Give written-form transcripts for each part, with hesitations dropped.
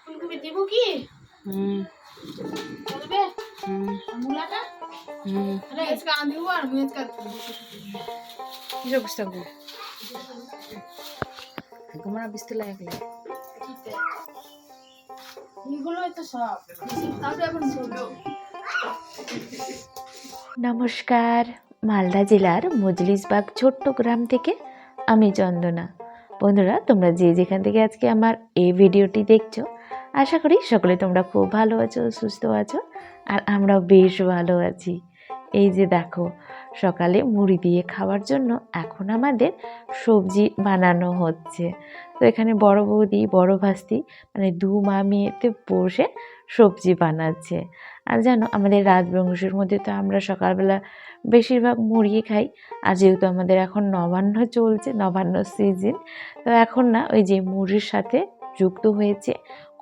ফুলকপি দিব কি? বলবে মূলাটা আরে इसका आंधी हुआ और मुझे इसका কিসব বুঝতে হবে ঘুমানা বিস্তে লাগে ठीक है এগুলো তো সব তারপরে এখন বলবো। নমস্কার, মালদা জেলার মজলিসবাগ ছোট্ট গ্রাম থেকে আমি চন্দনা। বন্ধুরা, তোমরা যে যেখান থেকে আজকে আমার এই ভিডিওটি দেখছো, আশা করি সকলে তোমরা খুব ভালো আছো, সুস্থ আছো, আর আমরাও বেশ ভালো আছি। এই যে দেখো, সকালে মুড়ি দিয়ে খাওয়ার জন্য এখন আমাদের সবজি বানানো হচ্ছে। তো এখানে বড় বৌদি, বড় ভাস্তি মানে দু মামিতে বসে সবজি বানাচ্ছে। আর জানো, আমাদের রাজবংশের মধ্যে তো আমরা সকালবেলা বেশিরভাগ মুড়ি খাই। আর যেহেতু আমাদের এখন নবান্ন চলছে, নবান্ন সিজন, তো এখন না ওই যে মুড়ির সাথে যুক্ত হয়েছে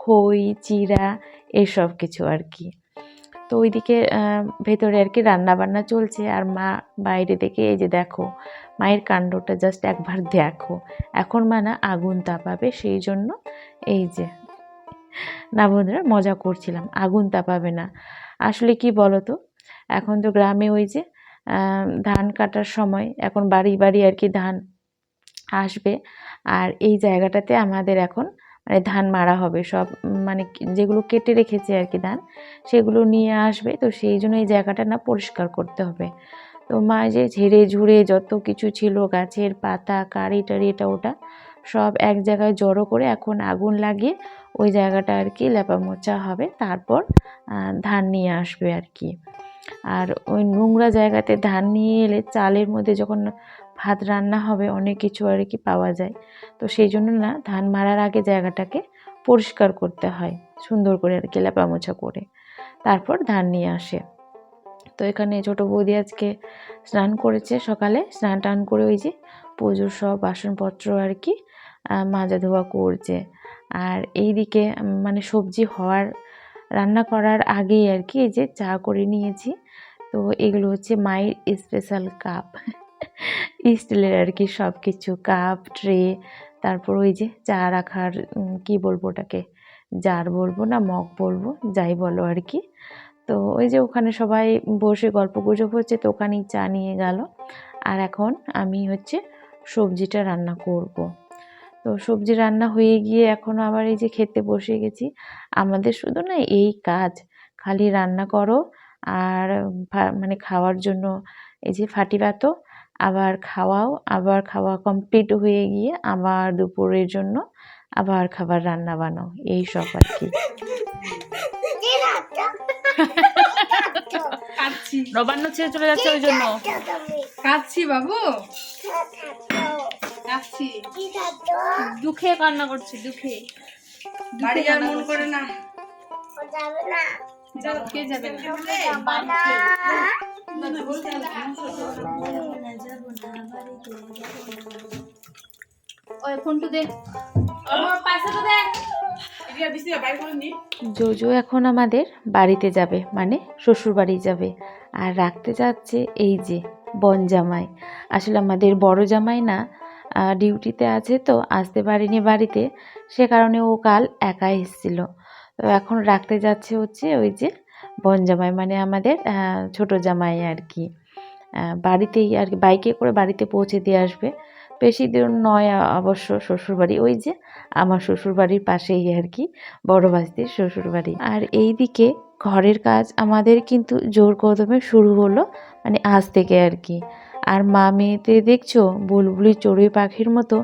খই, চিড়া, এসব কিছু আর কি। তো ওইদিকে ভেতরে আর কি রান্না বান্না চলছে, আর মা বাইরে থেকে এই যে দেখো, মায়ের কাণ্ডটা জাস্ট একবার দেখো। এখন মা না আগুন তাপাবে, সেই জন্য এই যে না বন্ধুরা, মজা করছিলাম, আগুন তাপাবে না। আসলে কি বলো তো, এখন তো গ্রামে ওই যে ধান কাটার সময়, এখন বাড়ি বাড়ি আর কি ধান আসবে। আর এই জায়গাটাতে আমাদের এখন মানে ধান মারা হবে সব, মানে যেগুলো কেটে রেখেছে আর কি ধান, সেগুলো নিয়ে আসবে। তো সেই জন্য এই জায়গাটা না পরিষ্কার করতে হবে। তো মা যে ঝেড়ে ঝুড়ে যত কিছু ছিল, গাছের পাতা, কারি টারি, এটা ওটা সব এক জায়গায় জড়ো করে এখন আগুন লাগিয়ে ওই জায়গাটা আর কি লেপা মোচা হবে, তারপর ধান নিয়ে আসবে আর কি। আর ওই নোংরা জায়গাতে ধান নিয়ে এলে চালের মধ্যে যখন ভাত রান্না হবে অনেক কিছু আর কি পাওয়া যায়। তো সেই জন্য না ধান মারার আগে জায়গাটাকে পরিষ্কার করতে হয় সুন্দর করে আর কি লেপা মোছা করে, তারপর ধান নিয়ে আসে। তো এখানে ছোটো বৌদি আজকে স্নান করেছে, সকালে স্নান টান করে ওই যে পুজোর সব বাসনপত্র আর কি মাজা ধোয়া করছে। আর এইদিকে মানে সবজি হওয়ার, রান্না করার আগেই আর কি এই যে চা করে নিয়েছি। তো এগুলো হচ্ছে মায়ের স্পেশাল কাপ, স্টিলের আর কি সব কিছু, কাপ, ট্রে, তারপর ওই যে চা রাখার কি বলবো ওটাকে, জার বলবো না মগ বলবো, যাই বলো আর কি। তো ওই যে ওখানে সবাই বসে গল্প গুজব হচ্ছে, তো ওখানেই চা নিয়ে গেল। আর এখন আমি হচ্ছে সবজিটা রান্না করব। তো সবজি রান্না হয়ে গিয়ে এখন আবার এই যে খেতে বসে গেছি। আমাদের শুধু না এই কাজ, খালি রান্না করো আর মানে খাওয়ার জন্য এই যে ফাটি পাতো, আবার খাওয়াও, আবার খাওয়া কমপ্লিট হয়ে গিয়ে আবার দুপুরের জন্য আবার খাবার রান্না বানাও, এই সব আর কি। নবান্ন ছেড়ে চলে যাচ্ছে ওই জন্য কাচ্ছি বাবু, কাচ্ছি, দুঃখে কান্না করছে, দুঃখে বাড়ি যাওয়ার মন করে না, কে যাবে না? ওই ফোনটা দে, আমার পাশে তো দে। জোজো এখন আমাদের বাড়িতে যাবে, মানে শ্বশুর বাড়ি যাবে। আর রাখতে যাচ্ছে এই যে বনজামাই। আসলে আমাদের বড় জামাই না ডিউটিতে আছে, তো আসতে পারেনি বাড়িতে, সে কারণে ও কাল একা এসেছিল। তো এখন রাখতে যাচ্ছে হচ্ছে ওই যে বনজামাই, মানে আমাদের ছোট জামাই আর কি। বাড়িতেই আর কি বাইকে করে বাড়িতে পৌঁছে দিয়ে আসবে। বেশি দূর নয় অবশ্য শ্বশুরবাড়ি, ওই যে আমার শ্বশুরবাড়ির পাশেই আর কি বড় ভাস্তির শ্বশুরবাড়ি। আর এই দিকে ঘরের কাজ আমাদের কিন্তু জোর কদমে শুরু হলো, মানে আজ থেকে আর কি। আর মা মেয়েতে দেখছো বুলবুলি চড়ুই পাখির মতো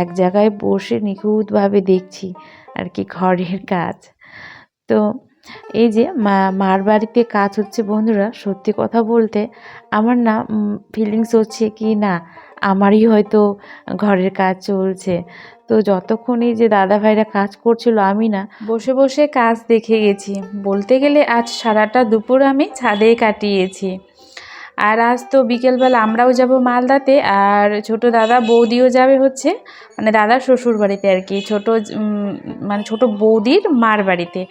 এক জায়গায় বসে নিখুঁতভাবে দেখছি আর কি ঘরের কাজ। তো এই যে মার বাড়িতে কাজ হচ্ছে বন্ধুরা, সত্যি কথা বলতে আমার না ফিলিংস হচ্ছে কি না আমারই হয়তো ঘরের কাজ চলছে। তো যতক্ষণ এই যে দাদা ভাইরা কাজ করছিল, আমি না বসে বসে কাজ দেখে গেছি। বলতে গেলে আজ সারাটা দুপুর আমি ছাদেই কাটিয়েছি। আর আজ তো বিকেলবেলা আমরাও যাব মালদাতে, আর ছোট দাদা বৌদিও যাবে হচ্ছে মানে দাদার শ্বশুর বাড়িতে আর কি, মানে ছোট বৌদির মার বাড়িতে।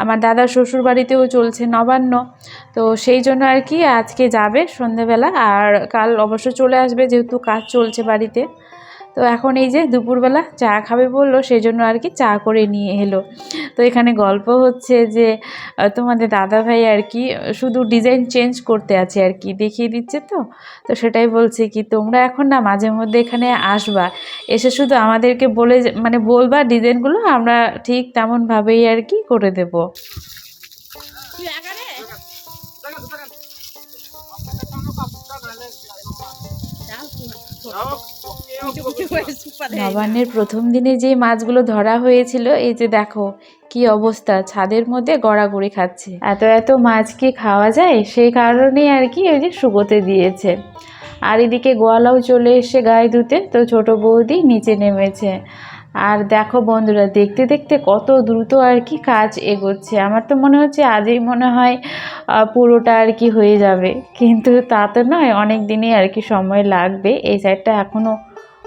আমার দাদার শ্বশুর বাড়িতেও চলছে নবান্ন, তো সেই জন্য আর কি আজকে যাবে সন্ধেবেলা, আর কাল অবশ্য চলে আসবে যেহেতু কাজ চলছে বাড়িতে। তো তো এখন এই যে দুপুরবেলা চা খাবে বললো, সেই জন্য আর কি চা করে নিয়ে এলো। তো এখানে গল্প হচ্ছে যে তোমাদের দাদাভাই আর কি শুধু ডিজাইন চেঞ্জ করতে আছে আর কি, দেখিয়ে দিচ্ছে। তো তো সেটাই বলছে কি তোমরা এখন না মাঝে মধ্যে এখানে আসবা, এসে শুধু আমাদেরকে বলে মানে বলবা ডিজাইনগুলো, আমরা ঠিক তেমনভাবেই আর কি করে দেবো। নবান্নের প্রথম দিনে যে মাছগুলো ধরা হয়েছিল, এই যে দেখো কি অবস্থা, ছাদের মধ্যে গড়াগড়ি খাচ্ছে। এত এত মাছ কি খাওয়া যায়, সেই কারণেই আর কি ওই যে শুকোতে দিয়েছে। আর এদিকে গোয়ালাও চলে এসে গায়ে ধুতে, তো ছোট বৌদি নিচে নেমেছে। আর দেখো বন্ধুরা, দেখতে দেখতে কত দ্রুত আর কি কাজ এগোচ্ছে। আমার তো মনে হচ্ছে আজই মনে হয় পুরোটা আর কি হয়ে যাবে, কিন্তু তা তো নয়, অনেক দিনই আর কি সময় লাগবে। এই সাইডটা এখনও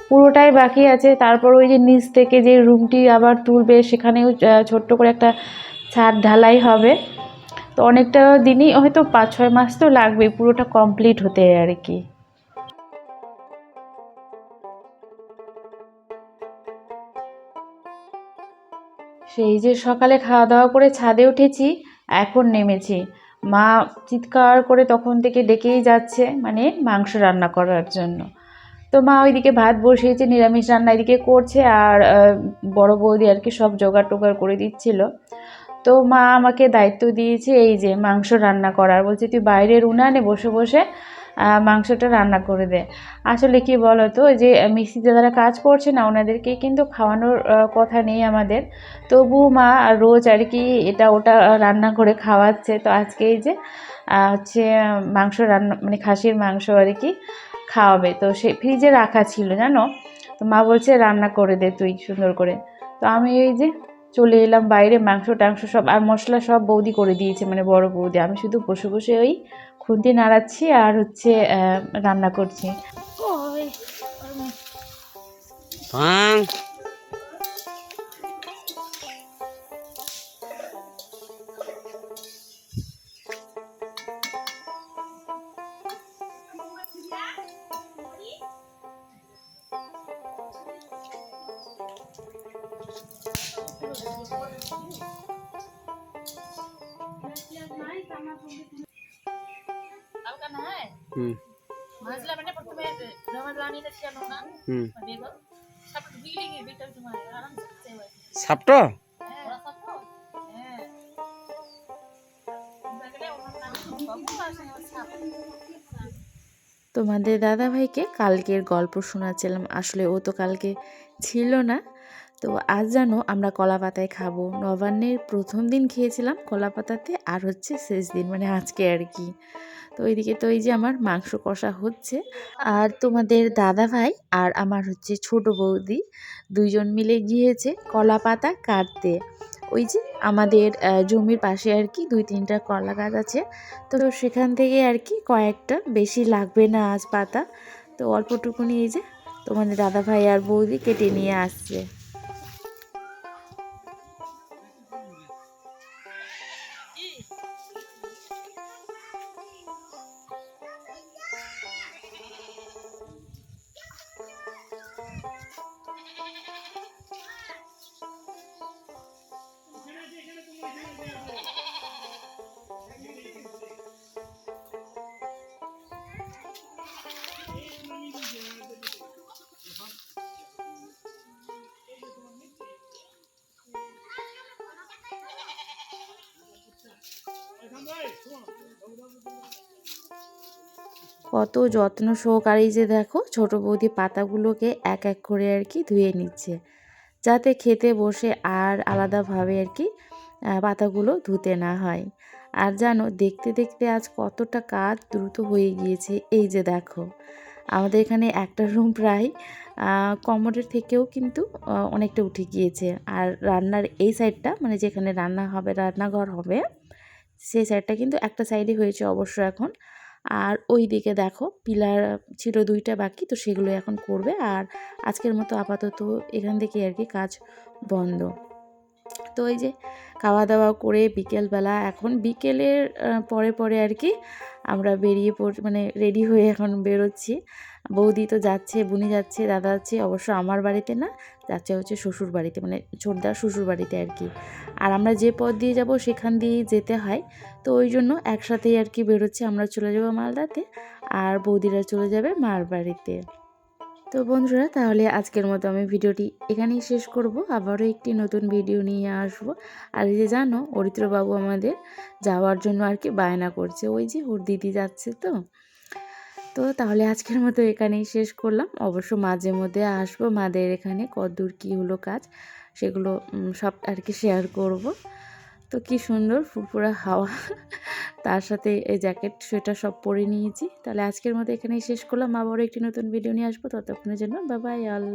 পুরোটাই বাকি আছে। তারপর ওই যে নিচ থেকে যে রুমটি আবার তুলবে, সেখানেও ছোট্ট করে একটা ছাদ ঢালাই হবে। তো অনেকটা দিনই, হয়তো 5-6 মাস তো লাগবে পুরোটা কমপ্লিট হতে আর কি। সেই যে সকালে খাওয়া দাওয়া করে ছাদে উঠেছি, এখন নেমেছি। মা চিৎকার করে তখন থেকে ডেকেই যাচ্ছে, মানে মাংস রান্না করার জন্য। তো মা ওইদিকে ভাত বসিয়েছে, নিরামিষ রান্না এদিকে করছে, আর বড় বৌদি আর কি সব জোগাড় টোগাড় করে দিচ্ছিল। তো মা আমাকে দায়িত্ব দিয়েছে এই যে মাংস রান্না করার, বলছে তুই বাইরের উনানে বসে বসে মাংসটা রান্না করে দে। আসলে কি বলো তো, যে মিস্ত্রি যারা কাজ করছে না, ওনাদেরকে কিন্তু খাওয়ানোর কথা নেই আমাদের, তবু মা রোজ আর কি এটা ওটা রান্না করে খাওয়াচ্ছে। তো আজকে এই যে হচ্ছে মাংস রান্না, মানে খাসির মাংস আর কি খাওয়াবে। তো সে ফ্রিজে রাখা ছিল জানো, তো মা বলছে রান্না করে দে তুই সুন্দর করে। তো আমি এই যে চলে এলাম বাইরে, মাংস টাংস সব আর মশলা সব বৌদি করে দিয়েছে, মানে বড় বৌদি। আমি শুধু বসে বসে ওই খুন্তি নাড়াচ্ছি আর হচ্ছে রান্না করছি। সাপটো তোমাদের দাদাভাইকে কালকের গল্প শোনাচ্ছিলাম, আসলে ও তো কালকে ছিল না। তো আজ জানো আমরা কলা পাতায় খাবো। নবান্নের প্রথম দিন খেয়েছিলাম কলা পাতাতে, আর হচ্ছে শেষ দিন মানে আজকে আর কি। তো ওইদিকে তো এই যে আমার মাংস কষা হচ্ছে, আর তোমাদের দাদাভাই আর আমার হচ্ছে ছোট বৌদি দুইজন মিলে গিয়েছে কলা পাতা কাটতে। ওই যে আমাদের জমির পাশে আর কি 2-3টা কলা গাছ আছে, তো সেখান থেকে আর কি কয়েকটা, বেশি লাগবে না আজ পাতা, তো অল্পটুকুনি এই যে তোমাদের দাদাভাই আর বৌদি কেটে নিয়ে আসছে। কত যত্ন সহকারে যে দেখো ছোট বৌদি পাতাগুলোকে এক এক করে আর কি ধুয়ে নিচ্ছে, যাতে খেতে বসে আর আলাদাভাবে আর কি পাতাগুলো ধুতে না হয়। আর জানো দেখতে দেখতে আজ কতটা কাজ দ্রুত হয়ে গিয়েছে। এই যে দেখো আমাদের এখানে একটা রুম প্রায় কমোডের থেকেও কিন্তু অনেকটা উঠে গিয়েছে। আর রান্নার এই সাইডটা, মানে যেখানে রান্না হবে, রান্নাঘর হবে, সেই সাইডটা কিন্তু একটা সাইডে হয়েছে অবশ্য এখন। আর ওই দিকে দেখো পিলার ছিল 2টা বাকি, তো সেগুলো এখন করবে। আর আজকের মতো আপাতত এখান থেকে আর কি কাজ বন্ধ। তো ওই যে খাওয়া দাওয়া করে বিকেলবেলা, এখন বিকেলের পরে পরে আর কি আমরা বেরিয়ে মানে রেডি হয়ে এখন বেরোচ্ছি। বৌদি তো যাচ্ছে, বুনি যাচ্ছে, দাদা যাচ্ছে, অবশ্য আমার বাড়িতে না, যাচ্ছে হচ্ছে শ্বশুর বাড়িতে, মানে ছোটদার শ্বশুর বাড়িতে আর কি। আর আমরা যে পথ দিয়ে যাব সেখান দিয়েই যেতে হয়, তো ওই জন্য একসাথেই আর কি বেরোচ্ছে। আমরা চলে যাব মালদাতে আর বৌদিরা চলে যাবে মার বাড়িতে। তো বন্ধুরা, তাহলে আজকের মতো আমি ভিডিওটি এখানেই শেষ করব। আবারও একটি নতুন ভিডিও নিয়ে আসব। আর এই যে জানো, অরিত্রবাবু আমাদের যাওয়ার জন্য আর কি বায়না করছে, ওই যে ওর দিদি যাচ্ছে। তো তাহলে আজকের মতো এখানেই শেষ করলাম। অবশ্য মাঝে মধ্যে আসবো, মাদের এখানে কতদূর কী হলো কাজ সেগুলো সব আর কি শেয়ার করব। তো কি সুন্দর ফুরফুরা হাওয়া, তার সাথে এই জ্যাকেট সোয়েটার সব পরে নিয়েছি। তাহলে আজকের মতো এখানেই শেষ করলাম। আবারও একটি নতুন ভিডিও নিয়ে আসবো, ততক্ষণের জন্য বাই বাই অল।